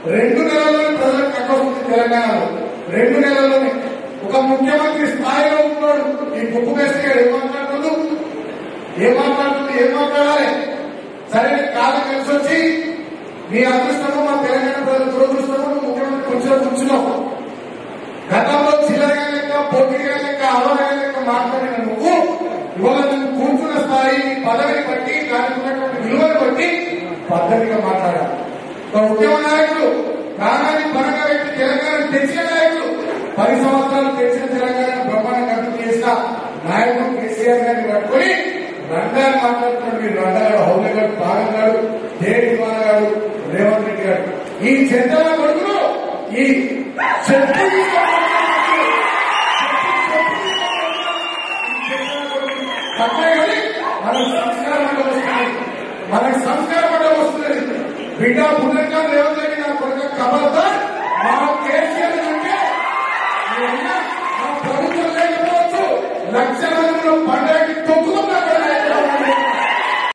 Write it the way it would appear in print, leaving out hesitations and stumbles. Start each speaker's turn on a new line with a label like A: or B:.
A: 2 నెలల్లోనే ప్రజలకు కట్టొస్తుంది తెలంగాణలో. 2 నెలల్లోనే ఒక ముఖ్యమంత్రి స్థాయిలో ఉన్నాడు. ఈ గుప్పు మేస్త్రి ఏం మాట్లాడాలి? సరే కాలం కలిసి వచ్చి మీ అదృష్టము మా తెలంగాణ ప్రజల దురదృష్టము ముఖ్యమంత్రి కూర్చున్నావు. గతంలో చిల్లరగా లెక్క, పోటీగా లెక్క, అవగాహన లెక్క మాట్లాడిన నువ్వు ఇవాళ నువ్వు కూర్చున్న స్థాయి, పదవిని బట్టి, దానికి ఉన్నటువంటి విలువను బట్టి పద్ధతిగా మాట్లాడాలి. ఒక ఉద్యమ నాయకుడు, ప్రాణాన్ని పరంగా పెట్టి తెలంగాణ తెచ్చిన నాయకుడు, 10 సంవత్సరాలు తెచ్చిన తెలంగాణ బ్రహ్మాండంగా అభివృద్ధి చేసిన నాయకుడు కేసీఆర్ గారిని పట్టుకుని రంగాన్ని మాట్లాడుతున్నాడు. మీరు రంగాడు, హౌలే గారు, భాగం గారు, దేవి కుమార్ గారు, రేవంత్ రెడ్డి గారు, ఈ చెంతల కొడుకులు ఈ మనకు సంస్కారం అంటే వస్తుంది. బిడ్డ పునర్కాలు రేవంత్